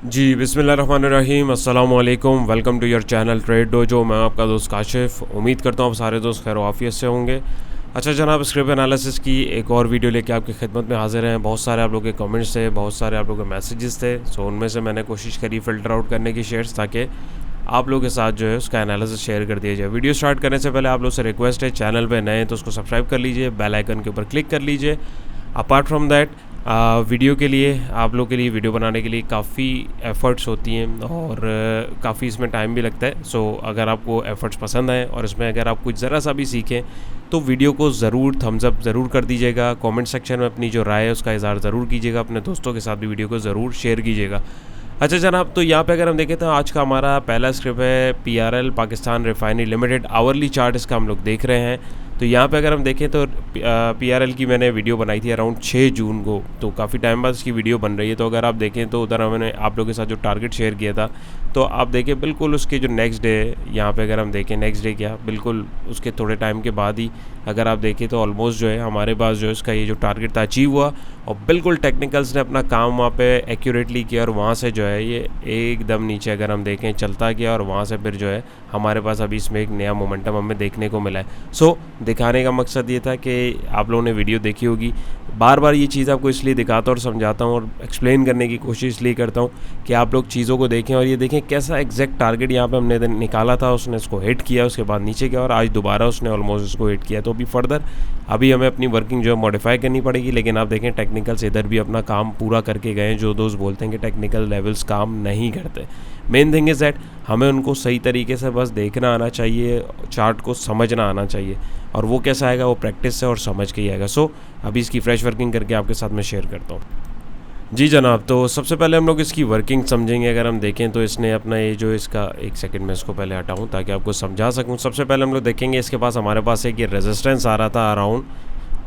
जी बिस्मिल्लाहिर्रहमानिर्रहीम अस्सलाम वालेकुम। Welcome to your channel trade dojo. मैं आपका दोस्त काशिफ। उम्मीद करता हूँ आप सारे दोस्त खैर आफियत से होंगे। अच्छा जनाब, स्क्रिप्ट एनालिसिस की एक और वीडियो लेके आपकी खिदमत में हाजिर हैं। बहुत सारे आप लोगों के कमेंट्स थे, बहुत सारे आप लोगों के मैसेजेस थे, सो उनमें से मैंने कोशिश करी फ़िल्टर आउट करने की शेयर्स, ताकि आप लोगों के साथ जो है उसका एनालिसिस शेयर कर दिया जाए। वीडियो स्टार्ट करने से पहले आप लोग से रिक्वेस्ट है, चैनल पे नए हैं तो उसको सब्सक्राइब कर लीजिए, बेल आइकन के ऊपर क्लिक कर लीजिए। अपार्ट फ्रॉम दैट वीडियो के लिए, आप लोग के लिए वीडियो बनाने के लिए काफ़ी एफ़र्ट्स होती हैं और काफ़ी इसमें टाइम भी लगता है। सो अगर आपको एफ़र्ट्स पसंद आए और इसमें अगर आप कुछ ज़रा सा भी सीखें तो वीडियो को ज़रूर थम्स अप ज़रूर कर दीजिएगा। कमेंट सेक्शन में अपनी जो राय है उसका इज़हार ज़रूर कीजिएगा। अपने दोस्तों के साथ भी वीडियो को ज़रूर शेयर कीजिएगा। अच्छा जनाब, तो यहाँ पे अगर हम देखें तो आज का हमारा पहला स्क्रिप्ट है PRL Pakistan refinery limited. Hourly chart इसका हम लोग देख रहे हैं। तो यहाँ पे अगर हम देखें तो PRL की मैंने वीडियो बनाई थी अराउंड 6 जून को, तो काफ़ी टाइम बाद इसकी वीडियो बन रही है। तो अगर आप देखें तो उधर मैंने आप लोगों के साथ जो टारगेट शेयर किया था, तो आप देखें बिल्कुल उसके जो नेक्स्ट डे, यहाँ पे अगर हम देखें नेक्स्ट डे क्या, बिल्कुल उसके थोड़े टाइम के बाद ही अगर आप देखें तो ऑलमोस्ट जो है हमारे पास जो है इसका ये जो टारगेट था अचीव हुआ और बिल्कुल टेक्निकल्स ने अपना काम वहाँ पे एक्यूरेटली किया और वहाँ से जो है ये एकदम नीचे अगर हम देखें चलता गया और वहाँ से फिर जो है हमारे पास अभी इसमें एक नया मोमेंटम हमें देखने को मिला है। सो दिखाने का मकसद ये था कि आप लोगों ने वीडियो देखी होगी, बार बार ये चीज़ आपको इसलिए दिखाता और समझाता हूँ और एक्सप्लेन करने की कोशिश इसलिए करता हूँ कि आप लोग चीज़ों को देखें और ये देखें कैसा एग्जैक्ट टारगेट यहाँ पे हमने निकाला था, उसने इसको हिट किया, उसके बाद नीचे गया और आज दोबारा उसने ऑलमोस्ट इसको हिट किया। तो अभी फर्दर अभी हमें अपनी वर्किंग जो है मॉडिफाई करनी पड़ेगी। लेकिन आप देखें टेक्निकल्स इधर भी अपना काम पूरा करके गए। जो दोस्त बोलते हैं कि टेक्निकल लेवल्स काम नहीं करते, मेन थिंग इज़ दैट हमें उनको सही तरीके से बस देखना आना चाहिए, चार्ट को समझना आना चाहिए और वो कैसा आएगा, वो प्रैक्टिस से और समझ के ही आएगा। सो अभी इसकी फ्रेश वर्किंग करके आपके साथ मैं शेयर करता हूँ। जी जनाब, तो सबसे पहले हम लोग इसकी वर्किंग समझेंगे। अगर हम देखें तो इसने अपना ये जो इसका, एक सेकंड में इसको पहले हटाऊँ ताकि आपको समझा सकूँ। सबसे पहले हम लोग देखेंगे इसके पास हमारे पास एक ये रेजिस्टेंस आ रहा था अराउंड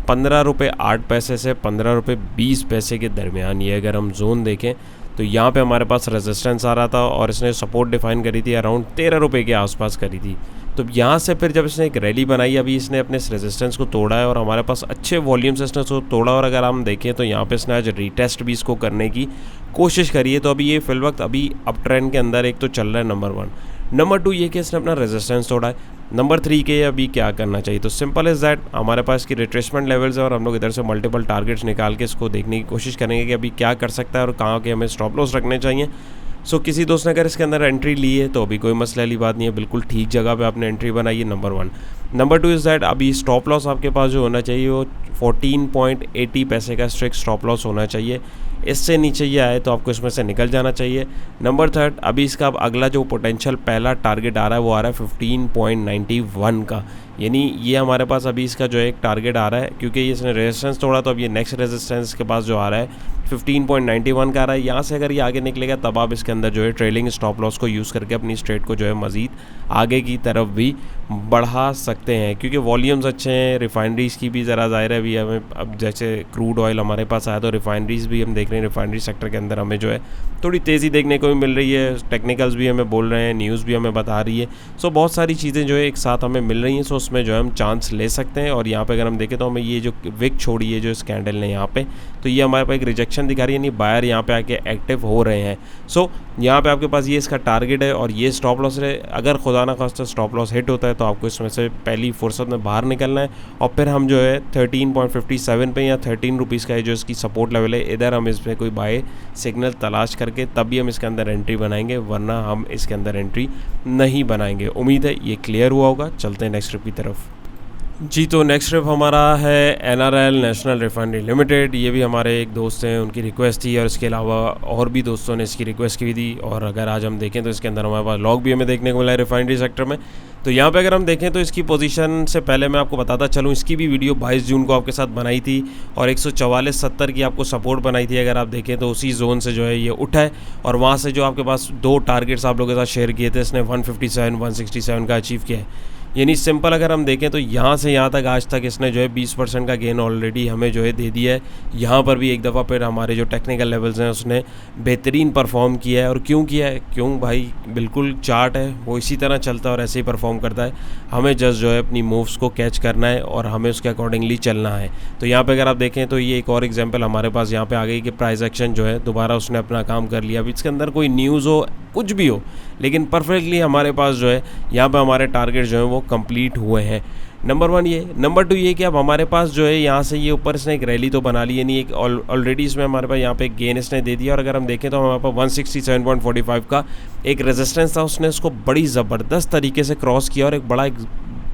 15 रुपये 8 पैसे से 15 रुपये 20 पैसे के दरमियान। ये अगर हम जोन देखें तो यहाँ पे हमारे पास रेजिस्टेंस आ रहा था और इसने सपोर्ट डिफाइन करी थी अराउंड 13 रुपये के आसपास करी थी। तो यहाँ से फिर जब इसने एक रैली बनाई, अभी इसने अपने इस रेजिस्टेंस को तोड़ा है और हमारे पास अच्छे वॉल्यूम से इसने इसको तोड़ा और अगर हम देखें तो यहाँ पे इसने आज रीटेस्ट भी इसको करने की कोशिश करी है। तो अभी ये फिल वक्त अभी अप ट्रेंड के अंदर एक तो चल रहा है, नंबर 1। नंबर 2 ये कि इसने अपना रेजिस्टेंस तोड़ा है। नंबर 3 के अभी क्या करना चाहिए, तो सिंपल इज़ दैट हमारे पास की रिट्रेसमेंट लेवल्स है और हम लोग इधर से मल्टीपल टारगेट्स निकाल के इसको देखने की कोशिश करेंगे कि अभी क्या कर सकता है और कहाँ के हमें स्टॉप लॉस रखने चाहिए। सो किसी दोस्त ने अगर इसके अंदर एंट्री ली है तो अभी कोई मसले वाली बात नहीं है, बिल्कुल ठीक जगह पे आपने एंट्री बनाई है, नंबर 1। नंबर 2 इज़ दैट अभी स्टॉप लॉस आपके पास जो होना चाहिए वो 14.80 पैसे का स्ट्रिक्ट स्टॉप लॉस होना चाहिए। इससे नीचे ये आए तो आपको इसमें से निकल जाना चाहिए। नंबर 3, अभी इसका अब अगला जो पोटेंशियल पहला टारगेट आ रहा है वो आ रहा है 15.91 का, यानी ये हमारे पास अभी इसका जो है एक टारगेट आ रहा है। क्योंकि ये इसने रेजिस्टेंस तोड़ा तो अब ये नेक्स्ट रेजिस्टेंस के पास जो आ रहा है 15.91 का आ रहा है। यहाँ से अगर ये आगे निकलेगा तब आप इसके अंदर जो है ट्रेलिंग स्टॉप लॉस को यूज़ करके अपनी ट्रेड को जो है मज़ीद आगे की तरफ भी बढ़ा सकते हैं। क्योंकि वॉल्यूम्स अच्छे हैं, रिफाइनरीज़ की भी ज़रा ज़ाहिर है अभी हमें, अब जैसे क्रूड ऑयल हमारे पास आया तो रिफाइनरीज़ भी हम देख रहे हैं, रिफाइनरी सेक्टर के अंदर हमें जो है थोड़ी तेज़ी देखने को भी मिल रही है। टेक्निकल्स भी हमें बोल रहे हैं, न्यूज़ भी हमें बता रही है। सो बहुत सारी चीज़ें जो है एक साथ हमें मिल रही हैं। सो उसमें जो है हम चांस ले सकते हैं। और यहाँ पे अगर हम देखें तो हमें ये जो विक छोड़ी है जो इस कैंडल ने यहाँ पे, तो ये हमारे पास एक रिजेक्शन दिखा रही है, यानी बायर यहाँ पे आके एक्टिव हो रहे हैं। सो यहाँ पे आपके पास ये इसका टारगेट है और ये स्टॉप लॉस है। अगर खुदा ना खास्ता स्टॉप लॉस हिट होता है तो आपको इसमें से पहली फुर्सत में बाहर निकलना है और फिर हम जो है 13.57 पे या 13 रुपीज़ का है जो इसकी सपोर्ट लेवल है, इधर हम इसमें कोई बाय सिग्नल तलाश करके तभी हम इसके अंदर एंट्री बनाएंगे, वरना हम इसके अंदर एंट्री नहीं बनाएंगे। उम्मीद है ये क्लियर हुआ होगा। चलते हैं नेक्स्ट ट्रिप की तरफ। जी, तो नेक्स्ट ट्रिप हमारा है NRL नेशनल रिफाइनरी लिमिटेड। ये भी हमारे एक दोस्त हैं, उनकी रिक्वेस्ट थी और इसके अलावा और भी दोस्तों ने इसकी रिक्वेस्ट की थी। और अगर आज हम देखें तो इसके अंदर हमारे पास लॉग भी हमें देखने को मिला है रिफाइनरी सेक्टर में। तो यहाँ पे अगर हम देखें तो इसकी पोजीशन से पहले मैं आपको बताता चलूँ, इसकी भी वीडियो 22 जून को आपके साथ बनाई थी और 144.70 की आपको सपोर्ट बनाई थी। अगर आप देखें तो उसी जोन से जो है ये उठा है और वहाँ से जो आपके पास 2 टारगेट्स आप लोगों के साथ शेयर किए थे, इसने 157 167 का अचीव किया है। यानी सिंपल अगर हम देखें तो यहाँ से यहाँ तक आज तक इसने जो है 20% का गेन ऑलरेडी हमें जो है दे दिया है। यहाँ पर भी एक दफ़ा फिर हमारे जो टेक्निकल लेवल्स हैं उसने बेहतरीन परफॉर्म किया है। और क्यों किया है? क्यों भाई, बिल्कुल चार्ट है वो इसी तरह चलता है और ऐसे ही परफॉर्म करता है। हमें जस्ट जो है अपनी मूव्स को कैच करना है और हमें उसके अकॉर्डिंगली चलना है। तो यहाँ पे अगर आप देखें तो ये एक और एग्जांपल हमारे पास यहाँ पे आ गई कि प्राइस एक्शन जो है दोबारा उसने अपना काम कर लिया। अब इसके अंदर कोई न्यूज़ हो कुछ भी हो, लेकिन परफेक्टली हमारे पास जो है यहाँ पे हमारे टारगेट जो है वो कंप्लीट हुए हैं। नंबर 1 ये। नंबर 2 ये कि अब हमारे पास जो है यहाँ से ये ऊपर इसने एक रैली तो बना ली है, नहीं एक ऑलरेडी इसमें हमारे पास यहाँ पे गेन इसने दे दिया। और अगर हम देखें तो हमारे पास 167.45 का एक रेजिस्टेंस था, उसने उसको बड़ी ज़बरदस्त तरीके से क्रॉस किया और एक बड़ा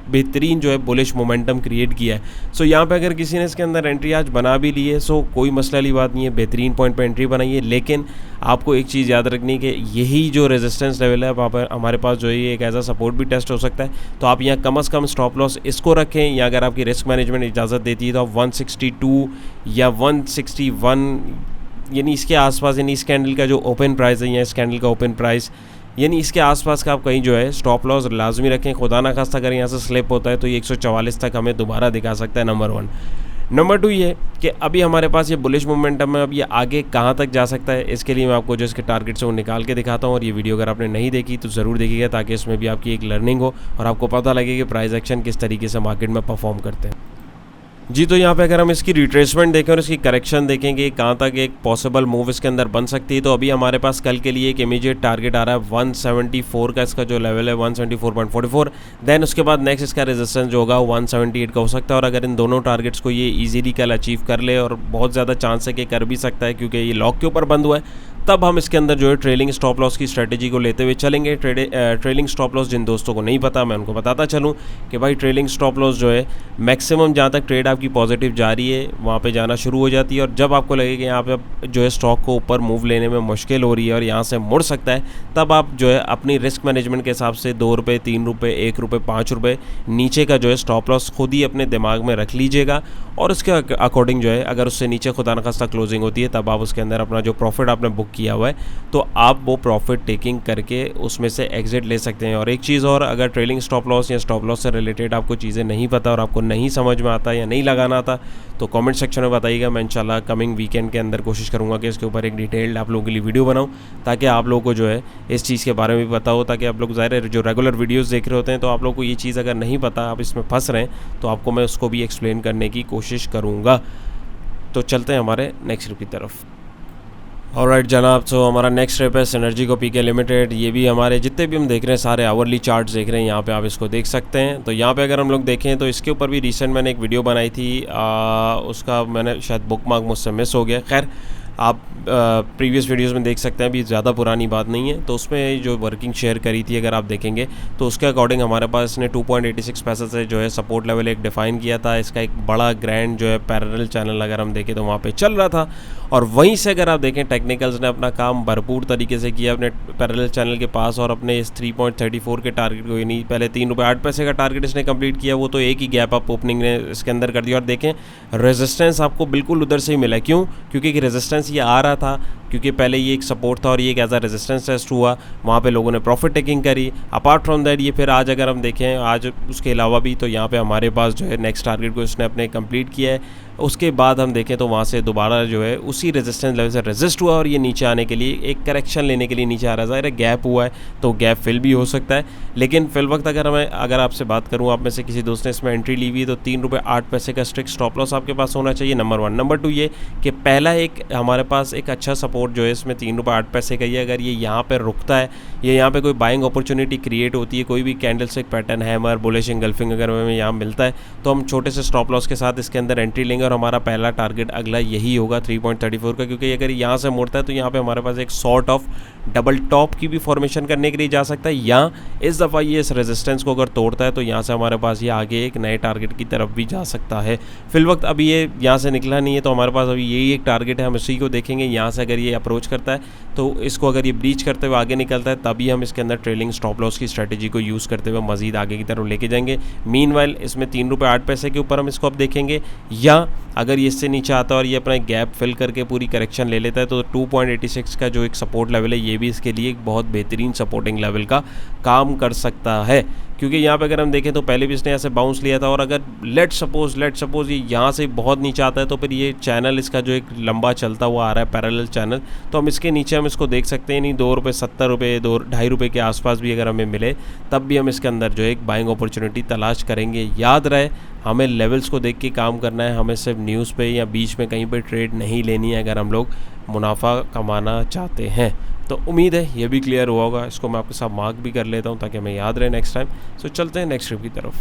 बेहतरीन जो है बुलिश मोमेंटम क्रिएट किया है। सो यहाँ पे अगर किसी ने इसके अंदर एंट्री आज बना भी ली है, सो कोई मसला वाली बात नहीं है, बेहतरीन पॉइंट पे एंट्री बनाई है। लेकिन आपको एक चीज़ याद रखनी है कि यही जो रेजिस्टेंस लेवल है वहाँ पर हमारे पास जो है ये एक एज अ सपोर्ट भी टेस्ट हो सकता है। तो आप यहाँ कम से कम स्टॉप लॉस इसको रखें, या अगर आपकी रिस्क मैनेजमेंट इजाज़त देती है तो आप 162 या 161 यानी इसके आसपास, यानी इस कैंडल का जो ओपन प्राइस है या इस कैंडल का ओपन प्राइस यानी इसके आसपास का आप कहीं जो है स्टॉप लॉस लाजमी रखें। खुदा ना खास्ता अगर यहाँ से स्लिप होता है तो ये 144 तक हमें दोबारा दिखा सकता है। नंबर 1। नंबर 2 ये कि अभी हमारे पास ये बुलिश मोमेंटम है, अब ये आगे कहाँ तक जा सकता है इसके लिए मैं आपको जो इसके टारगेट से वो निकाल के दिखाता हूँ। और ये वीडियो अगर आपने नहीं देखी तो ज़रूर देखिएगा, ताकि इसमें भी आपकी एक लर्निंग हो और आपको पता लगे कि प्राइस एक्शन किस तरीके से मार्केट में परफॉर्म करते हैं। जी, तो यहाँ पे अगर हम इसकी रिट्रेसमेंट देखें और इसकी करेक्शन देखेंगे कहाँ तक एक पॉसिबल मूव इसके अंदर बन सकती है, तो अभी हमारे पास कल के लिए एक इमीडिएट टारगेट आ रहा है 174 का, इसका जो लेवल है 174.44। देन उसके बाद नेक्स्ट इसका रेजिस्टेंस जो होगा 178 का हो सकता है। और अगर इन दोनों टारगेट्स को ये ईजीली कल अचीव कर ले, और बहुत ज़्यादा चांस है कि कर भी सकता है क्योंकि ये लॉक के ऊपर बंद हुआ है, तब हम इसके अंदर जो है ट्रेलिंग स्टॉप लॉस की स्ट्रेटजी को लेते हुए चलेंगे। ट्रेलिंग स्टॉप लॉस जिन दोस्तों को नहीं पता, मैं उनको बताता चलूँ कि भाई ट्रेलिंग स्टॉप लॉस जो है मैक्सिमम जहाँ तक ट्रेड आपकी पॉजिटिव जा रही है वहाँ पे जाना शुरू हो जाती है। और जब आपको लगे कि यहाँ पे जो है स्टॉक को ऊपर मूव लेने में मुश्किल हो रही है और यहाँ से मुड़ सकता है, तब आप जो है अपनी रिस्क मैनेजमेंट के हिसाब से 2 रुपये, 3 रुपये, 1 रुपये, 5 रुपये नीचे का जो है स्टॉप लॉस खुद ही अपने दिमाग में रख लीजिएगा। और उसके अकॉर्डिंग जो है अगर उससे नीचे खुदा न खास्ता क्लोजिंग होती है, तब आप उसके अंदर अपना जो प्रॉफिट आपने बुक किया हुआ है तो आप वो प्रॉफिट टेकिंग करके उसमें से एग्जिट ले सकते हैं। और एक चीज़ और, अगर ट्रेलिंग स्टॉप लॉस या स्टॉप लॉस से रिलेटेड आपको चीज़ें नहीं पता और आपको नहीं समझ में आता या नहीं लगाना आता, तो कमेंट सेक्शन में बताइएगा। मैं इंशाल्लाह कमिंग वीकेंड के अंदर कोशिश करूँगा कि इसके ऊपर एक डिटेल्ड आप लोगों के लिए वीडियो बनाऊँ, ताकि आप लोगों को जो है इस चीज़ के बारे में भी पता हो, ताकि आप लोग ज़ाहिर है जो रेगुलर वीडियोज़ देख रहे होते हैं तो आप लोग को ये चीज़ अगर नहीं पता, आप इसमें फंस रहे हैं, तो आपको मैं उसको भी एक्सप्लेन करने की कोशिश करूँगा। तो चलते हैं हमारे नेक्स्ट ट्रिप की तरफ। ऑलराइट जनाब, तो हमारा नेक्स्ट ट्रिप है सिनर्जी को पीके लिमिटेड। ये भी हमारे जितने भी हम देख रहे हैं सारे आवरली चार्ट्स देख रहे हैं, यहाँ पे आप इसको देख सकते हैं। तो यहाँ पे अगर हम लोग देखें तो इसके ऊपर भी रिसेंट मैंने एक वीडियो बनाई थी, उसका मैंने शायद बुक मार्क मुझसे मिस हो गया। खैर आप प्रीवियस वीडियोस में देख सकते हैं, अभी ज़्यादा पुरानी बात नहीं है। तो उसमें जो वर्किंग शेयर करी थी अगर आप देखेंगे तो उसके अकॉर्डिंग हमारे पास इसने 2.86 पैसे से जो है सपोर्ट लेवल एक डिफ़ाइन किया था। इसका एक बड़ा ग्रैंड जो है पैरेलल चैनल अगर हम देखें तो वहाँ पे चल रहा था, और वहीं से अगर आप देखें टेक्निकल्स ने अपना काम भरपूर तरीके से किया अपने पैरेलल चैनल के पास, और अपने इस 3.34 के टारगेट को, यानी पहले 3 रुपये 8 पैसे का टारगेट इसने कंप्लीट किया, वो तो एक ही गैप अप ओपनिंग ने इसके अंदर कर दिया। और देखें रेजिस्टेंस आपको बिल्कुल उधर से ही मिला। क्यों? क्योंकि रेजिस्टेंस ये आ रहा था, क्योंकि पहले ये एक सपोर्ट था और ये एक एज अ रेजिस्टेंस टेस्ट हुआ, वहाँ पे लोगों ने प्रॉफिट टेकिंग करी। अपार्ट फ्रॉम दैट ये फिर आज अगर हम देखें, आज उसके अलावा भी तो यहाँ पे हमारे पास जो है नेक्स्ट टारगेट को इसने अपने कंप्लीट किया है। उसके बाद हम देखें तो वहाँ से दोबारा जो है उसी रेजिस्टेंस लेवल से रेजिस्ट हुआ और ये नीचे आने के लिए एक करेक्शन लेने के लिए नीचे आ रहा है। गैप हुआ है तो गैप फिल भी हो सकता है, लेकिन फिल वक्त अगर आपसे बात करूँ, आप में से किसी दोस्त ने इसमें एंट्री ली हुई तो 3 रुपये 8 पैसे का स्ट्रिक्ट स्टॉप लॉस आपके पास होना चाहिए। नंबर 1। नंबर 2 ये कि पहला एक हमारे पास एक अच्छा सपोर्ट जो है इसमें 3 रुपये 8 पैसे का ही है। अगर ये यहाँ पर रुकता है, ये यहाँ पे कोई बाइंग अपॉर्चुनिटी क्रिएट होती है, कोई भी कैंडल से एक पैटर्न हैमर बुलिश इंगल्फिंग अगर हमें यहाँ मिलता है, तो हम छोटे से स्टॉप लॉस के साथ इसके अंदर एंट्री लेंगे और हमारा पहला टारगेट अगला यही होगा 3.34 का। क्योंकि अगर यहाँ से मुड़ता है तो यहाँ पे हमारे पास एक सॉर्ट ऑफ डबल टॉप की भी फॉर्मेशन करने के लिए जा सकता है, या इस दफ़ा ये इस रेजिस्टेंस को अगर तोड़ता है तो यहाँ से हमारे पास ये आगे एक नए टारगेट की तरफ भी जा सकता है। फिल वक्त अभी ये यहाँ से निकला नहीं है, तो हमारे पास अभी यही एक टारगेट है, हम इसी को देखेंगे। यहाँ से अगर ये अप्रोच करता है तो इसको अगर ये ब्रीच करते हुए आगे निकलता है, तभी हम इसके अंदर ट्रेलिंग स्टॉप लॉस की स्ट्रेटजी को यूज़ करते हुए मजीद आगे की तरफ लेके जाएंगे। मीनवाइल इसमें 3 रुपये 8 पैसे के ऊपर हम इसको अब देखेंगे, या अगर ये इससे नीचे आता है और ये अपना गैप फिल करके पूरी करेक्शन ले लेता है तो 2.86 का जो एक सपोर्ट लेवल है ये भी इसके लिए एक बहुत बेहतरीन सपोर्टिंग लेवल का काम कर सकता है। क्योंकि यहाँ पे अगर हम देखें तो पहले भी इसने ऐसे बाउंस लिया था, और अगर लेट सपोज ये यहाँ से बहुत नीचे आता है तो फिर ये चैनल इसका जो एक लंबा चलता हुआ आ रहा है पैरेलल चैनल, तो हम इसके नीचे हम इसको देख सकते हैं। नहीं, ₹2.70 ₹2.5 के आसपास भी अगर हमें मिले तब भी हम इसके अंदर जो है एक बाइंग अपॉर्चुनिटी तलाश करेंगे। याद रहे, हमें लेवल्स को देख के काम करना है, हमें सिर्फ न्यूज़ पे या बीच में कहीं पे ट्रेड नहीं लेनी है अगर हम लोग मुनाफा कमाना चाहते हैं। तो उम्मीद है ये भी क्लियर हुआ होगा। इसको मैं आपके साथ मार्क भी कर लेता हूँ ताकि हमें याद रहे नेक्स्ट टाइम। सो चलते हैं नेक्स्ट ट्रिप की तरफ।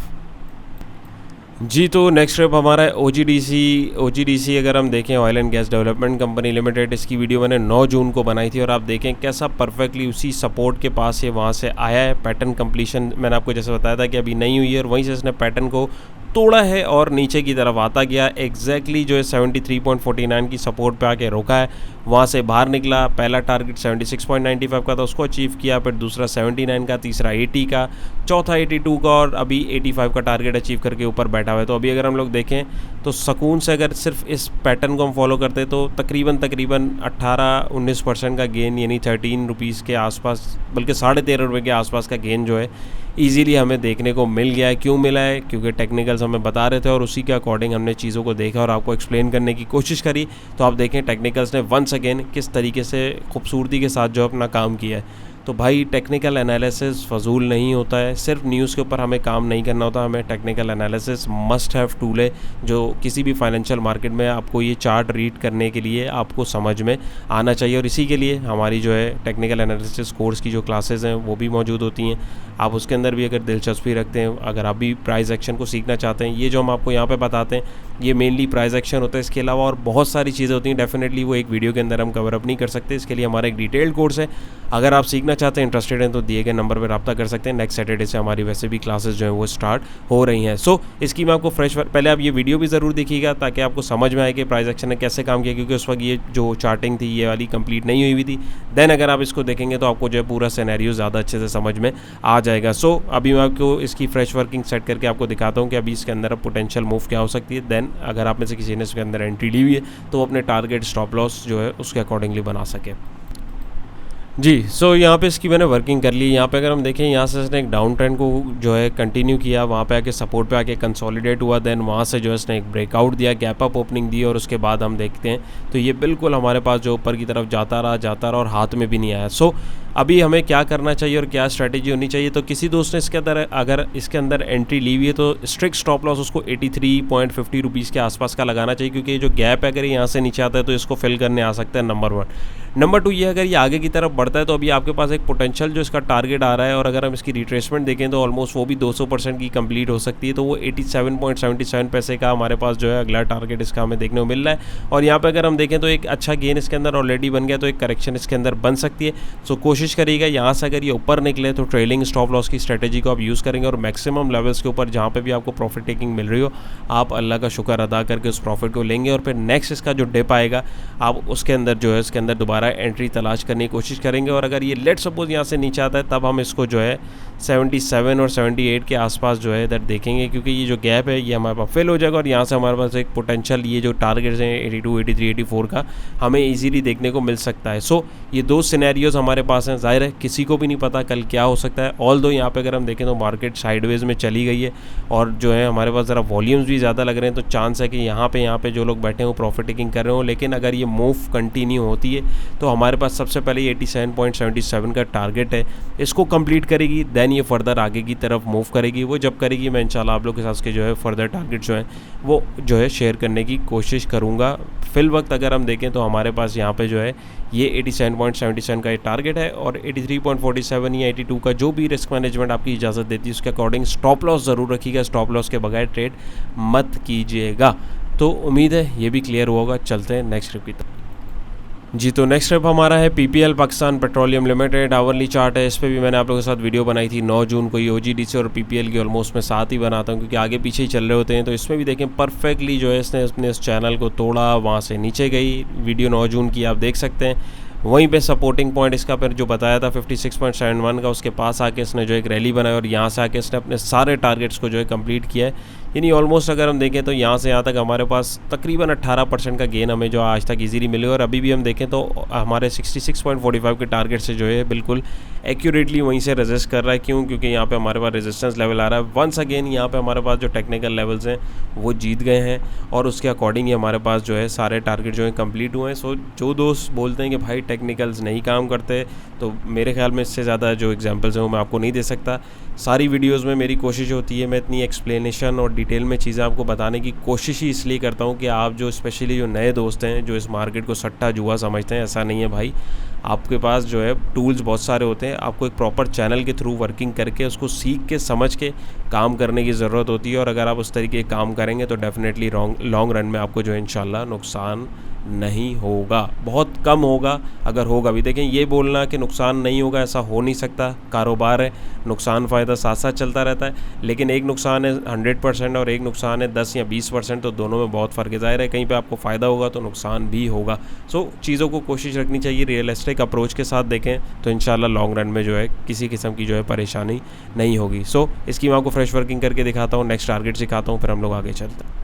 जी, तो नेक्स्ट ट्रिप हमारा है OGDC। अगर हम देखें, oil and gas development company limited, इसकी वीडियो मैंने 9 जून को बनाई थी और आप देखें कैसा परफेक्टली उसी सपोर्ट के पास ये वहाँ से आया है। पैटर्न कंप्लीशन मैंने आपको जैसे बताया था कि अभी नहीं हुई है, और वहीं से इसने पैटर्न को तोड़ा है और नीचे की तरफ आता गया। एग्जैक्टली जो है 73.49 की सपोर्ट पे आके रोका है, वहाँ से बाहर निकला। पहला टारगेट 76.95 का था, उसको अचीव किया, फिर दूसरा 79 का, तीसरा 80 का, चौथा 82 का, और अभी 85 का टारगेट अचीव करके ऊपर बैठा हुआ है। तो अभी अगर हम लोग देखें तो सुकून से अगर सिर्फ इस पैटर्न को हम फॉलो करते तो तकरीबन 18-19% का गेन, यानी 13 रुपीज़ के आसपास, बल्कि ₹13.5 के आसपास का गेन जो है ईज़िली हमें देखने को मिल गया है। क्यों मिला है? क्योंकि टेक्निकल्स हमें बता रहे थे और उसी के अकॉर्डिंग हमने चीज़ों को देखा और आपको एक्सप्लेन करने की कोशिश करी। तो आप देखें टेक्निकल्स ने वंस अगेन किस तरीके से खूबसूरती के साथ जो अपना काम किया है। तो भाई, टेक्निकल एनालिसिस फजूल नहीं होता है, सिर्फ न्यूज़ के ऊपर हमें काम नहीं करना होता, हमें technical analysis must have tool है जो किसी भी फाइनेंशियल मार्केट में आपको ये चार्ट रीड करने के लिए आपको समझ में आना चाहिए। और इसी के लिए हमारी जो है टेक्निकल एनालिसिस कोर्स की जो क्लासेस हैं वो भी मौजूद होती हैं। आप उसके अंदर भी अगर दिलचस्पी रखते हैं, अगर आप भी प्राइस एक्शन को सीखना चाहते हैं, ये जो हम आपको यहाँ पे बताते हैं ये मेनली प्राइस एक्शन होता है। इसके अलावा और बहुत सारी चीज़ें होती हैं, डेफिनेटली वो एक वीडियो के अंदर हम कवर अप नहीं कर सकते। इसके लिए हमारा एक डिटेल्ड कोर्स है, अगर आप सीखना चाहते हैं, इंटरेस्टेड हैं, तो दिए गए नंबर पर रब्ता कर सकते हैं। नेक्स्ट सैटरडे से हमारी वैसे भी क्लासेस जो हैं वो स्टार्ट हो रही हैं। सो इसकी मैं आपको पहले आप ये वीडियो भी ज़रूर देखिएगा ताकि आपको समझ में आए कि प्राइस एक्शन ने कैसे काम किया, क्योंकि उस वक्त ये जो चार्टिंग थी ये वाली कंप्लीट नहीं हुई थी। देन अगर आप इसको देखेंगे तो आपको जो है पूरा सिनेरियो ज़्यादा अच्छे से समझ में आ जाएगा। सो अभी मैं आपको इसकी फ्रेश वर्किंग सेट करके आपको दिखाता हूँ कि अभी इसके अंदर अब पोटेंशियल मूव क्या हो सकती है। देन अगर आप में से किसी ने इसके अंदर एंट्री ली हुई है तो वो अपने टारगेट स्टॉप लॉस जो है उसके अकॉर्डिंगली बना सके। जी, सो यहाँ पे इसकी मैंने वर्किंग कर ली। यहाँ पे अगर हम देखें, यहाँ से इसने एक डाउन ट्रेंड को जो है कंटिन्यू किया, वहाँ पे आके सपोर्ट पे आके कंसोलिडेट हुआ, देन वहाँ से जो है इसने एक ब्रेकआउट दिया, गैप अप ओपनिंग दी, और उसके बाद हम देखते हैं तो ये बिल्कुल हमारे पास जो ऊपर की तरफ जाता रहा और हाथ में भी नहीं आया। सो अभी हमें क्या करना चाहिए और क्या स्ट्रैटेजी होनी चाहिए? तो किसी दोस्त ने इसके अंदर अगर इसके अंदर एंट्री ली हुई है तो स्ट्रिक्ट स्टॉप लॉस उसको 83.50 रुपीज़ के आसपास का लगाना चाहिए, क्योंकि ये जो गैप है अगर यहाँ से नीचे आता है तो इसको फिल करने आ सकता है, नंबर 1। नंबर 2 ये, अगर ये आगे की तरफ बढ़ता है तो अभी आपके पास एक पोटेंशियल जो इसका टारगेट आ रहा है, और अगर हम इसकी रिट्रेसमेंट देखें तो ऑलमोस्ट वो भी 200% की कंप्लीट हो सकती है। तो वो 87.77 पैसे का हमारे पास जो है अगला टारगेट इसका हमें देखने को मिल रहा है। और यहाँ पे अगर हम देखें तो एक अच्छा गेन इसके अंदर ऑलरेडी बन गया, तो एक करेक्शन इसके अंदर बन सकती है। सो कोशिश करिएगा यहाँ से अगर ये ऊपर निकले तो ट्रेलिंग स्टॉप लॉस की स्ट्रेटेजी को आप यूज़ करेंगे, और मैक्सिमम लेवल्स के ऊपर जहाँ पे भी आपको प्रॉफिट टेकिंग मिल रही हो आप अल्लाह का शुक्र अदा करके उस प्रॉफिट को लेंगे, और फिर नेक्स्ट इसका जो डिप आएगा आप उसके अंदर जो है इसके अंदर दोबारा एंट्री तलाश करने की कोशिश करेंगे। और अगर ये लेट सपोज यहाँ से नीचे आता है तब हम इसको जो है 77 और 78 के आसपास जो है इधर देखेंगे, क्योंकि ये जो गैप है ये हमारे पास फिल हो जाएगा, और यहाँ से हमारे पास एक पोटेंशियल ये जो टारगेट्स हैं 82, 83, 84 का हमें इजीली देखने को मिल सकता है। सो ये दो सिनेरियोज हमारे पास हैं। जाहिर है किसी को भी नहीं पता कल क्या हो सकता है। ऑल दो यहाँ पे अगर हम देखें तो मार्केट साइडवेज में चली गई है, और जो है हमारे पास ज़रा वॉल्यूम्स भी ज़्यादा लग रहे हैं, तो चांस है कि यहाँ पे जो लोग बैठे हों प्रॉफिट टेकिंग कर रहे हो। लेकिन अगर ये मूव कंटिन्यू होती है तो हमारे पास सबसे पहले 87.77 का टारगेट है, इसको कंप्लीट करेगी, देन ये फर्दर आगे की तरफ मूव करेगी। वो जब करेगी मैं इंशाल्लाह आप लोग के साथ के जो है फर्दर टारगेट जो है वो जो है शेयर करने की कोशिश करूँगा। फिल वक्त अगर हम देखें तो हमारे पास यहाँ पे जो है ये 87.77 का ये टारगेट है, और 83.47 या 82 का जो भी रिस्क मैनेजमेंट आपकी इजाज़त देती है उसके अकॉर्डिंग स्टॉप लॉस ज़रूर रखिएगा। स्टॉप लॉस के बगैर ट्रेड मत कीजिएगा। तो उम्मीद है ये भी क्लियर होगा। चलते हैं नेक्स्ट ट्रिप की तरफ। जी, तो नेक्स्ट स्टेप हमारा है PPL Pakistan petroleum limited. Hourly chart है, इस पर भी मैंने आप लोगों के साथ वीडियो बनाई थी 9 जून को। ये OGDC और PPL की ऑलमोस्ट मैं साथ ही बनाता हूँ क्योंकि आगे पीछे ही चल रहे होते हैं। तो इसमें भी देखें परफेक्टली जो है इसने अपने इस चैनल को तोड़ा, वहाँ से नीचे गई। वीडियो 9 जून की आप देख सकते हैं। वहीं पे सपोर्टिंग पॉइंट इसका फिर जो बताया था 56.71 का, उसके पास आके इसने जो एक रैली बनाई और यहाँ से आके इसने अपने सारे टारगेट्स को जो है कंप्लीट किया है। यानी ऑलमोस्ट अगर हम देखें तो यहाँ से यहाँ तक हमारे पास तकरीबन 18% का गेन हमें जो आज तक इजीली मिले, और अभी भी हम देखें तो हमारे 66.45 के टारगेट से जो है बिल्कुल एक्यूरेटली वहीं से रेजिस्ट कर रहा है। क्यों? क्योंकि यहाँ पे हमारे पास रेजिस्टेंस लेवल आ रहा है। वंस अगेन यहाँ पे हमारे पास जो टेक्निकल लेवल्स हैं वो जीत गए हैं, और उसके अकॉर्डिंग ही हमारे पास जो है सारे टारगेट जो है कंप्लीट हुए हैं। सो जो दोस्त बोलते हैं कि भाई टेक्निकल्स नहीं काम करते, तो मेरे ख्याल में इससे ज़्यादा जो एग्जांपल्स हैं वो मैं आपको नहीं दे सकता। सारी वीडियोस में मेरी कोशिश होती है मैं इतनी एक्सप्लेनेशन और डिटेल में चीज़ें आपको बताने की कोशिश ही इसलिए करता हूँ कि आप जो स्पेशली जो नए दोस्त हैं जो इस मार्केट को सट्टा जुआ समझते हैं, ऐसा नहीं है भाई। आपके पास जो है टूल्स बहुत सारे होते हैं, आपको एक प्रॉपर चैनल के थ्रू वर्किंग करके उसको सीख के समझ के काम करने की ज़रूरत होती है, और अगर आप उस तरीके काम करेंगे तो डेफिनेटली लॉन्ग रन में आपको जो है इंशाल्लाह नुकसान नहीं होगा, बहुत कम होगा अगर होगा भी। देखें, ये बोलना कि नुकसान नहीं होगा ऐसा हो नहीं सकता, कारोबार है, नुकसान फ़ायदा साथ साथ चलता रहता है। लेकिन एक नुकसान है 100% और एक नुकसान है 10 या 20%, तो दोनों में बहुत फ़र्क है। ज़ाहिर है कहीं पे आपको फ़ायदा होगा तो नुकसान भी होगा। सो चीज़ों को कोशिश रखनी चाहिए रियलिस्टिक अप्रोच के साथ देखें तो इंशाल्लाह लॉन्ग रन में जो है किसी किस्म की जो है परेशानी नहीं होगी। सो इसकी मैं आपको फ्रेश वर्किंग करके दिखाता हूँ, नेक्स्ट टारगेट सिखाता हूँ, फिर हम लोग आगे चलते हैं।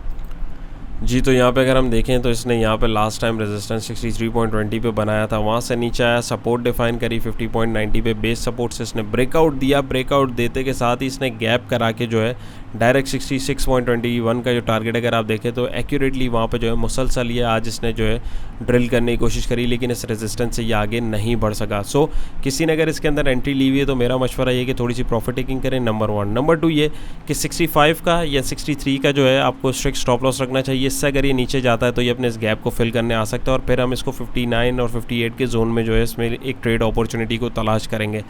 जी, तो यहाँ पे अगर हम देखें तो इसने यहाँ पे लास्ट टाइम रेजिस्टेंस 63.20 पे बनाया था, वहाँ से नीचे आया, सपोर्ट डिफाइन करी 50.90 पे, बेस सपोर्ट से इसने ब्रेकआउट दिया। ब्रेकआउट देते के साथ ही इसने गैप करा के जो है डायरेक्ट 66.21 का जो टारगेट अगर आप देखें तो एक्यूरेटली वहाँ पे जो है मुसलसल ये आज इसने जो है ड्रिल करने की कोशिश करी, लेकिन इस रेजिस्टेंस से ये आगे नहीं बढ़ सका। सो किसी ने अगर इसके अंदर एंट्री ली हुई है तो मेरा मशवरा ये कि थोड़ी सी प्रॉफिट टेकिंग करें, नंबर 1। नंबर 2 ये कि 65 का या 63 का जो है आपको स्ट्रिक्ट स्टॉप लॉस रखना चाहिए। इससे अगर ये नीचे जाता है तो ये अपने इस गैप को फिल करने आ सकता है, और फिर हम इसको 59 और 58 के जोन में जो है इसमें एक ट्रेड अपॉर्चुनिटी को तलाश करेंगे।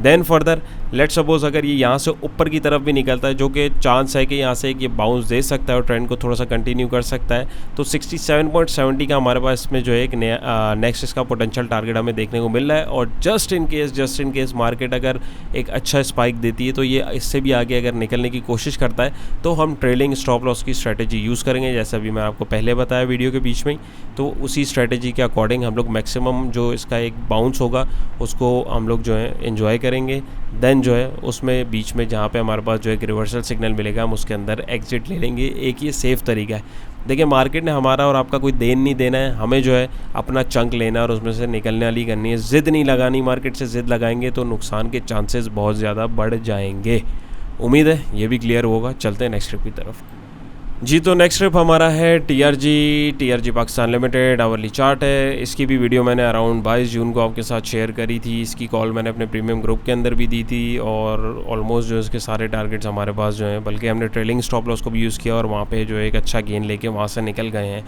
देन फर्दर लेट्स सपोज अगर ये यहाँ से ऊपर की तरफ भी निकलता है, जो कि चांस है कि यहाँ से ये बाउंस दे सकता है और ट्रेंड को थोड़ा सा कंटिन्यू कर सकता है, तो 67.70 का हमारे पास इसमें जो है एक नया नेक्स्ट इसका पोटेंशियल टारगेट हमें देखने को मिल रहा है। और जस्ट इन केस मार्केट अगर एक अच्छा स्पाइक देती है तो ये इससे भी आगे अगर निकलने की कोशिश करता है तो हम ट्रेलिंग स्टॉप लॉस की स्ट्रैटेजी यूज़ करेंगे, जैसा भी मैं आपको पहले बताया वीडियो के बीच में ही। तो उसी स्ट्रैटेजी के अकॉर्डिंग हम लोग मैक्सिमम जो इसका एक बाउंस होगा उसको हम लोग जो है एंजॉय करेंगे। देन जो है उसमें बीच में जहाँ पे हमारे पास जो एक रिवर्सल सिग्नल मिलेगा हम उसके अंदर एग्जिट ले लेंगे। एक ये सेफ़ तरीका है। देखिए, मार्केट ने हमारा और आपका कोई देन नहीं देना है, हमें जो है अपना चंक लेना है और उसमें से निकलने वाली करनी है। ज़िद नहीं लगानी, मार्केट से ज़िद लगाएंगे तो नुकसान के चांसेस बहुत ज़्यादा बढ़ जाएंगे। उम्मीद है ये भी क्लियर होगा। चलते हैं नेक्स्ट ट्रिप की तरफ। जी, तो नेक्स्ट ट्रिप हमारा है TRG Pakistan limited, hourly chart है। इसकी भी वीडियो मैंने अराउंड 22 जून को आपके साथ शेयर करी थी। इसकी कॉल मैंने अपने प्रीमियम ग्रुप के अंदर भी दी थी, और ऑलमोस्ट जो है इसके सारे टारगेट्स हमारे पास जो हैं, बल्कि हमने ट्रेलिंग स्टॉप लॉस को भी यूज़ किया और वहाँ पे जो है एक अच्छा गेन लेके वहाँ से निकल गए हैं।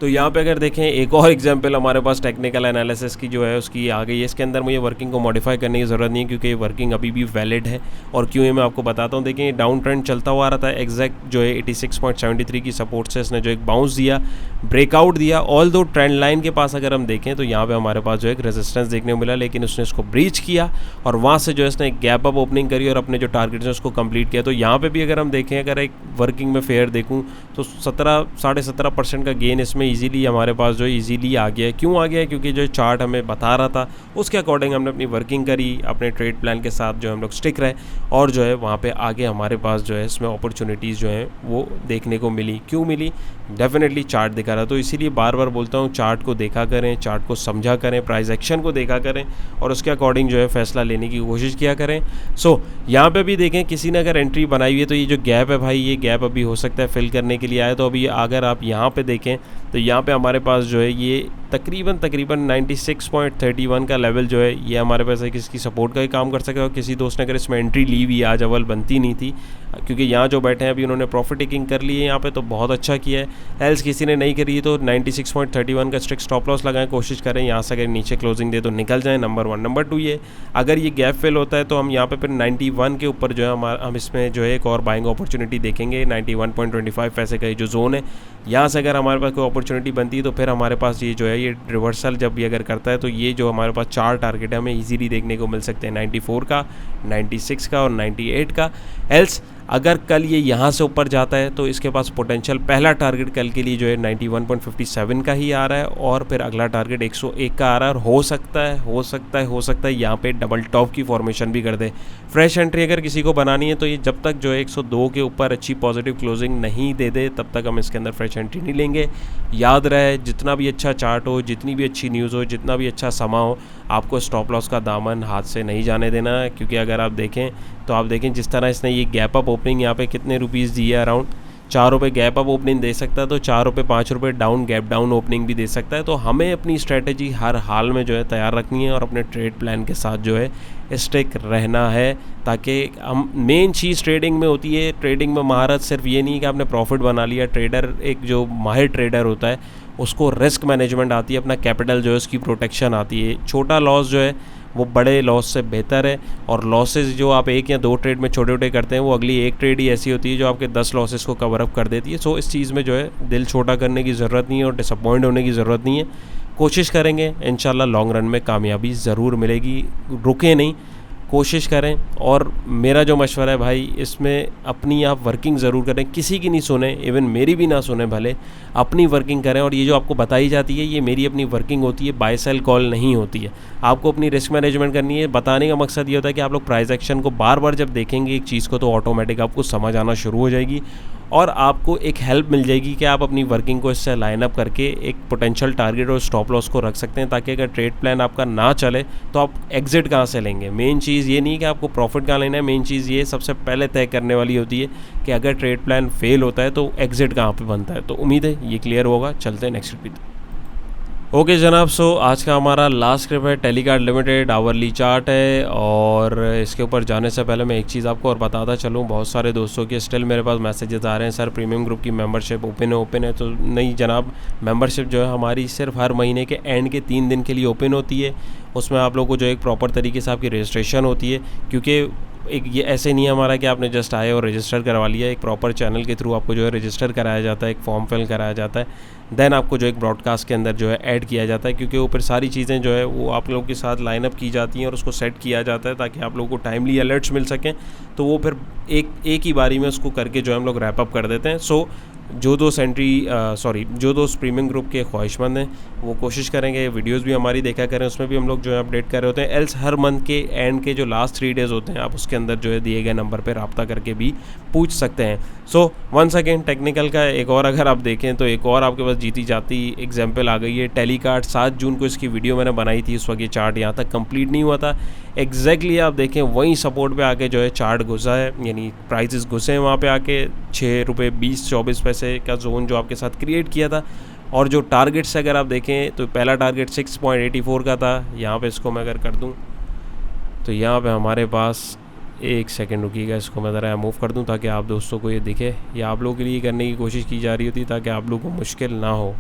तो यहाँ पे अगर देखें एक और एग्जांपल हमारे पास टेक्निकल एनालिसिस की जो है उसकी आ गई है। इसके अंदर मुझे वर्किंग को मॉडिफाई करने की ज़रूरत नहीं है क्योंकि ये वर्किंग अभी भी वैलिड है। और क्यों, ये मैं आपको बताता हूँ। देखिए, डाउन ट्रेंड चलता हुआ आ रहा था, एग्जैक्ट जो है 86.73 की सपोर्ट से इसने जो एक बाउंस दिया, ब्रेकआउट दिया। ऑल दो ट्रेंड लाइन के पास अगर हम देखें तो यहाँ पर हमारे पास जो एक रेजिस्टेंस देखने को मिला, लेकिन उसने इसको ब्रीच किया और वहाँ से जो है इसने एक गैप अप ओपनिंग करी और अपने जो टारगेट्स हैं उसको कंप्लीट किया। तो यहाँ पर भी अगर हम देखें, अगर एक वर्किंग में फेयर देखूँ तो 17.5% का गेन इसमें ईजीली हमारे पास जो इजीली आ गया है। क्यों आ गया है? क्योंकि जो चार्ट हमें बता रहा था उसके अकॉर्डिंग हमने अपनी वर्किंग करी, अपने ट्रेड प्लान के साथ जो हम लोग स्टिक रहे, और जो है वहाँ पे आगे हमारे पास जो है इसमें अपॉर्चुनिटीज़ जो हैं वो देखने को मिली। क्यों मिली? डेफिनेटली चार्ट दिखा रहा। तो इसीलिए बार बार बोलता हूँ, चार्ट को देखा करें, चार्ट को समझा करें, प्राइस एक्शन को देखा करें और उसके अकॉर्डिंग जो है फैसला लेने की कोशिश किया करें। सो यहाँ पर भी देखें, किसी ने अगर एंट्री बनाई हुई है तो ये जो गैप है भाई, ये गैप अभी हो सकता है फिल करने के लिए आए। तो अभी अगर आप यहाँ पर देखें तो यहाँ पे हमारे पास जो है ये तकरीबन 96.31 का लेवल जो है ये हमारे पास है, किसकी सपोर्ट का ही काम कर सके। और किसी दोस्त ने अगर इसमें एंट्री ली हुई आज अव्वल बनती नहीं थी, क्योंकि यहाँ जो बैठे हैं अभी उन्होंने प्रॉफिट टेकिंग कर ली है यहाँ पे, तो बहुत अच्छा किया है। एल्स किसी ने नहीं करी तो 96.31 का स्ट्रिक्ट स्टॉप लॉस लगाएं, कोशिश करें यहाँ से अगर नीचे क्लोजिंग दे तो निकल जाएं, नंबर 1। नंबर 2 ये, अगर ये गैप फिल होता है तो हम यहाँ पे फिर 91 के ऊपर जो है हम इसमें जो है एक और बाइंग अपॉर्चुनिटी देखेंगे। 91.25 पैसे का जो जोन है, यहाँ से अगर हमारे पास कोई अपॉर्चुनिटी बनती है तो फिर हमारे पास ये जो है है, ये रिवर्सल जब भी अगर करता है तो ये जो हमारे पास 4 टारगेट है हमें इजीली देखने को मिल सकते हैं, 94 का, 96 का और 98 का। एल्स अगर कल ये यहाँ से ऊपर जाता है तो इसके पास पोटेंशियल पहला टारगेट कल के लिए जो है 91.57 का ही आ रहा है, और फिर अगला टारगेट 101 का आ रहा है, और हो सकता है यहाँ पे डबल टॉप की फॉर्मेशन भी कर दे। फ्रेश एंट्री अगर किसी को बनानी है तो ये जब तक जो है 102 के ऊपर अच्छी पॉजिटिव क्लोजिंग नहीं दे दे तब तक हम इसके अंदर फ्रेश एंट्री नहीं लेंगे। याद रहे, जितना भी अच्छा चार्ट हो, जितनी भी अच्छी न्यूज़ हो, जितना भी अच्छा समा हो, आपको स्टॉप लॉस का दामन हाथ से नहीं जाने देना है। क्योंकि अगर आप देखें तो आप देखें जिस तरह इसने ये गैप अप ओपनिंग यहाँ पे कितने रुपीज़ दिए, अराउंड 4 रुपये गैप अप ओपनिंग दे सकता है, तो 4 रुपये 5 रुपये डाउन गैप डाउन ओपनिंग भी दे सकता है। तो हमें अपनी स्ट्रेटजी हर हाल में जो है तैयार रखनी है और अपने ट्रेड प्लान के साथ जो है स्टिक रहना है, ताकि हम मेन चीज़ ट्रेडिंग में होती है। ट्रेडिंग में महारत सिर्फ ये नहीं कि आपने प्रॉफिट बना लिया। ट्रेडर एक जो माहिर ट्रेडर होता है उसको रिस्क मैनेजमेंट आती है, अपना कैपिटल जो है उसकी प्रोटेक्शन आती है। छोटा लॉस जो है वो बड़े लॉस से बेहतर है, और लॉसेस जो आप 1 या 2 ट्रेड में छोटे छोटे करते हैं वो अगली एक ट्रेड ही ऐसी होती है जो आपके 10 लॉसेस को कवर अप कर देती है। सो इस चीज़ में जो है दिल छोटा करने की ज़रूरत नहीं है और डिसअपॉइंट होने की ज़रूरत नहीं है। कोशिश करेंगे इंशाल्लाह लॉन्ग रन में कामयाबी ज़रूर मिलेगी, रुके नहीं, कोशिश करें। और मेरा जो मशवरा है भाई, इसमें अपनी आप वर्किंग ज़रूर करें, किसी की नहीं सुने, इवन मेरी भी ना सुने, भले अपनी वर्किंग करें। और ये जो आपको बताई जाती है ये मेरी अपनी वर्किंग होती है, बाय सेल कॉल नहीं होती है। आपको अपनी रिस्क मैनेजमेंट करनी है। बताने का मकसद ये होता है कि आप लोग प्राइस एक्शन को बार बार जब देखेंगे एक चीज़ को तो ऑटोमेटिक आपको समझ आना शुरू हो जाएगी, और आपको एक हेल्प मिल जाएगी कि आप अपनी वर्किंग को इससे लाइन अप करके एक पोटेंशियल टारगेट और स्टॉप लॉस को रख सकते हैं, ताकि अगर ट्रेड प्लान आपका ना चले तो आप एग्जिट कहाँ से लेंगे। मेन चीज़ ये नहीं कि आपको प्रॉफिट कहाँ लेना है, मेन चीज़ ये सबसे पहले तय करने वाली होती है कि अगर ट्रेड प्लान फेल होता है तो एग्जिट कहाँ पे बनता है। तो उम्मीद है ये क्लियर होगा। चलते हैं नेक्स्ट वीडियो। ओके जनाब, सो आज का हमारा लास्ट स्क्रिप्ट है टेलीकार्ड लिमिटेड, आवरली चार्ट है। और इसके ऊपर जाने से पहले मैं एक चीज़ आपको और बताता चलूँ, बहुत सारे दोस्तों के स्टिल मेरे पास मैसेजेस आ रहे हैं, सर प्रीमियम ग्रुप की मेंबरशिप ओपन है। तो नहीं जनाब, मेंबरशिप जो है हमारी सिर्फ हर महीने के एंड के 3 दिन के लिए ओपन होती है। उसमें आप लोगों को जो एक प्रॉपर तरीके से आपकी रजिस्ट्रेशन होती है, क्योंकि एक ये ऐसे नहीं है हमारा कि आपने जस्ट आए और रजिस्टर करवा लिया। एक प्रॉपर चैनल के थ्रू आपको जो है रजिस्टर कराया जाता है, एक फॉर्म फिल कराया जाता है, देन आपको जो एक ब्रॉडकास्ट के अंदर जो है ऐड किया जाता है, क्योंकि ऊपर सारी चीज़ें जो है वो आप लोगों के साथ लाइनअप की जाती हैं और उसको सेट किया जाता है ताकि आप लोगों को टाइमली अलर्ट्स मिल सकें। तो वो फिर एक ही बारी में उसको करके जो है हम लोग रैप अप कर देते हैं। सो जो दोस्त प्रीमियम ग्रुप के ख्वाहिशमंद हैं वो कोशिश करेंगे, वीडियोस भी हमारी देखा करें, उसमें भी हम लोग जो है अपडेट कर रहे होते हैं। एल्स हर मंथ के एंड के जो लास्ट 3 डेज़ होते हैं आप उसके अंदर जो है दिए गए नंबर पर रब्ता करके भी पूछ सकते हैं। सो वंस अगेन टेक्निकल का एक और अगर आप देखें तो एक और आपके पास जीती जाती एग्जाम्पल आ गई है। टेलीकार्ड 7 जून को इसकी वीडियो मैंने बनाई थी, उस वक्त ये चार्ट यहाँ तक कंप्लीट नहीं हुआ था। एग्जैक्टली आप देखें वहीं सपोर्ट पे आके जो है चार्ट घुसा है, यानी प्राइसेस घुसे हैं वहाँ पे आके 6 रुपये 20-24 पैसे का जोन जो आपके साथ क्रिएट किया था। और जो टारगेट से अगर आप देखें तो पहला टारगेट 6.84 का था। यहाँ पे इसको मैं अगर कर दूँ तो यहाँ पे हमारे पास, एक सेकंड रुकिएगा, इसको मैं ज़रा मूव कर दूँ ताकि आप दोस्तों को ये दिखे। ये आप लोगों के लिए करने की कोशिश की जा रही होती ताकि आप लोगों को मुश्किल ना हो।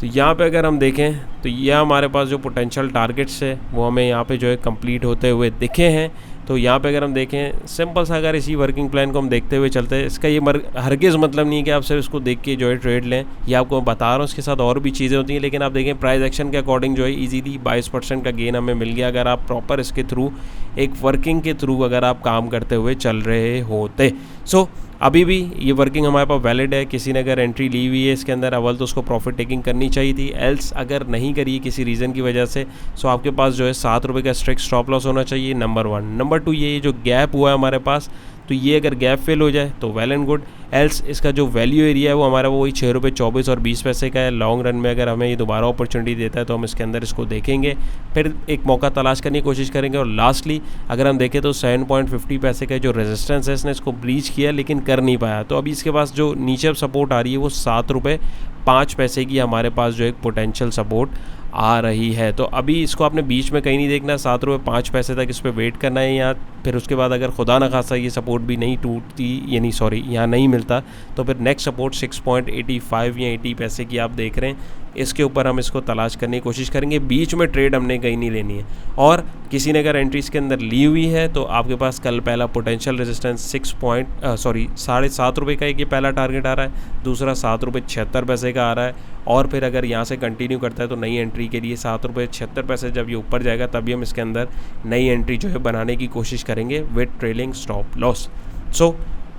तो यहाँ पे अगर हम देखें तो ये हमारे पास जो पोटेंशियल टारगेट्स है वो हमें यहाँ पे जो है कंप्लीट होते हुए दिखे हैं। तो यहाँ पे अगर हम देखें सिंपल सा, अगर इसी वर्किंग प्लान को हम देखते हुए चलते हैं, इसका ये हरगिज़ मतलब नहीं है कि आप सिर्फ इसको देख के जो है ट्रेड लें। ये आपको बता रहा हूँ, इसके साथ और भी चीज़ें होती हैं। लेकिन आप देखें प्राइस एक्शन के अकॉर्डिंग जो है ईजीली 22% का गेन हमें मिल गया, अगर आप प्रॉपर इसके थ्रू एक वर्किंग के थ्रू अगर आप काम करते हुए चल रहे होते। सो अभी भी ये वर्किंग हमारे पास वैलिड है। किसी ने अगर एंट्री ली हुई है इसके अंदर अव्वल तो उसको प्रॉफिट टेकिंग करनी चाहिए थी। एल्स अगर नहीं करी किसी रीज़न की वजह से, सो आपके पास जो है 7 रुपये का स्ट्रिक्ट स्टॉप लॉस होना चाहिए, नंबर 1। नंबर 2, ये जो गैप हुआ है हमारे पास, तो ये अगर गैप फिल हो जाए तो वेल एंड गुड। एल्स इसका जो वैल्यू एरिया है वो हमारा वही 6 रुपये 24 और 20 पैसे का है। लॉन्ग रन में अगर हमें ये दोबारा अपॉर्चुनिटी देता है तो हम इसके अंदर इसको देखेंगे, फिर एक मौका तलाश करने की कोशिश करेंगे। और लास्टली अगर हम देखें तो 7.50 पैसे का जो रेजिस्टेंस है इसने इसको ब्रीच किया लेकिन कर नहीं पाया। तो अभी इसके पास जो नीचे सपोर्ट आ रही है वो 7 रुपये 5 पैसे की हमारे पास जो एक पोटेंशियल सपोर्ट आ रही है। तो अभी इसको आपने बीच में कहीं नहीं देखना, 7 रुपये 5 पैसे तक इस पर वेट करना है। या फिर उसके बाद अगर खुदा न खासा ये सपोर्ट भी नहीं टूटती, यानी यहाँ नहीं मिलता, तो फिर नेक्स्ट सपोर्ट 6.85 या 80 पैसे की आप देख रहे हैं, इसके ऊपर हम इसको तलाश करने की कोशिश करेंगे। बीच में ट्रेड हमने कहीं नहीं लेनी है। और किसी ने अगर एंट्री इसके अंदर ली हुई है तो आपके पास कल पहला पोटेंशियल रेजिस्टेंस 7.5 रुपये का एक ये पहला टारगेट आ रहा है, दूसरा 7 रुपये 76 पैसे का आ रहा है, और फिर अगर यहाँ से कंटिन्यू करता है तो नई एंट्री के लिए 7 रुपये 76 पैसे जब ये ऊपर जाएगा तभी हम इसके अंदर नई एंट्री जो है बनाने की कोशिश करेंगे विद ट्रेलिंग स्टॉप लॉस। सो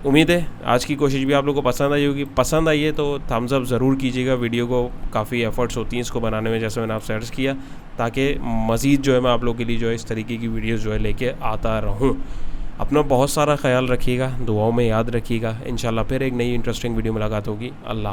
उम्मीद है आज की कोशिश भी आप लोगों को पसंद आई होगी। पसंद आई है तो थम्स अप ज़रूर कीजिएगा। वीडियो को काफ़ी एफर्ट्स होती हैं इसको बनाने में, जैसे मैंने आपसे अर्ज़ किया, ताकि मज़ीद जो है मैं आप लोगों के लिए जो है इस तरीके की वीडियोज़ जो है लेके आता रहूँ। अपना बहुत सारा ख्याल रखिएगा, दुआओं में याद रखिएगा। इंशाल्लाह फिर एक नई इंटरेस्टिंग वीडियो मुलाकात होगी। अल्लाह।